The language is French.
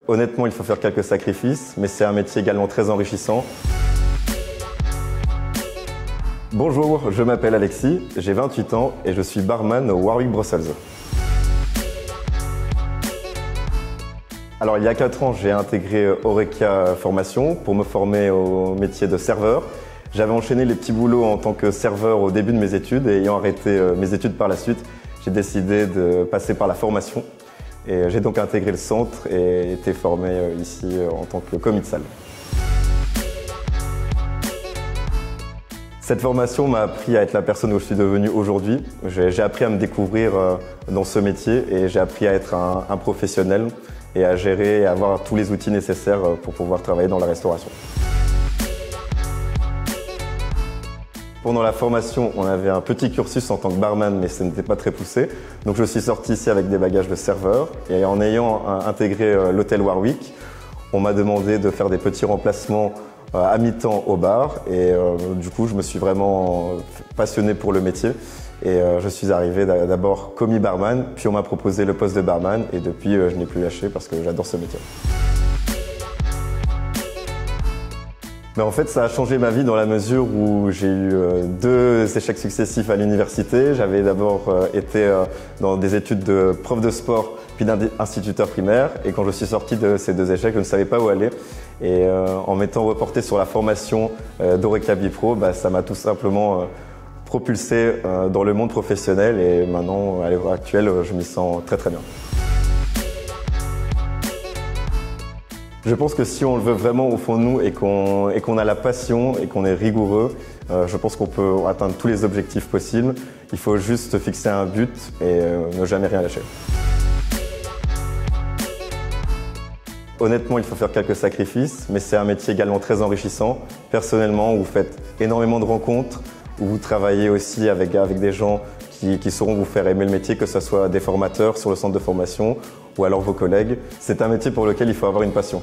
Honnêtement, il faut faire quelques sacrifices, mais c'est un métier également très enrichissant. Bonjour, je m'appelle Alexis, j'ai 28 ans et je suis barman au Warwick Brussels. Alors il y a 4 ans, j'ai intégré Horeca Formation pour me former au métier de serveur. J'avais enchaîné les petits boulots en tant que serveur au début de mes études et ayant arrêté mes études par la suite, j'ai décidé de passer par la formation. Et j'ai donc intégré le centre et été formé ici en tant que commis de salle. Cette formation m'a appris à être la personne où je suis devenu aujourd'hui. J'ai appris à me découvrir dans ce métier et j'ai appris à être un professionnel et à gérer et à avoir tous les outils nécessaires pour pouvoir travailler dans la restauration. Pendant la formation, on avait un petit cursus en tant que barman, mais ce n'était pas très poussé. Donc je suis sorti ici avec des bagages de serveur et en ayant intégré l'hôtel Warwick, on m'a demandé de faire des petits remplacements à mi-temps au bar et du coup je me suis vraiment passionné pour le métier et je suis arrivé d'abord commis barman, puis on m'a proposé le poste de barman et depuis je n'ai plus lâché parce que j'adore ce métier. Mais en fait, ça a changé ma vie dans la mesure où j'ai eu 2 échecs successifs à l'université. J'avais d'abord été dans des études de prof de sport, puis d'instituteur primaire. Et quand je suis sorti de ces 2 échecs, je ne savais pas où aller. Et en m'étant reporté sur la formation d'Horeca Bipro, ça m'a tout simplement propulsé dans le monde professionnel. Et maintenant, à l'heure actuelle, je m'y sens très très bien. Je pense que si on le veut vraiment au fond de nous et qu'on a la passion et qu'on est rigoureux, je pense qu'on peut atteindre tous les objectifs possibles. Il faut juste se fixer un but et ne jamais rien lâcher. Honnêtement, il faut faire quelques sacrifices, mais c'est un métier également très enrichissant. Personnellement, vous faites énormément de rencontres, où vous travaillez aussi avec des gens qui sauront vous faire aimer le métier, que ce soit des formateurs sur le centre de formation ou alors vos collègues. C'est un métier pour lequel il faut avoir une passion.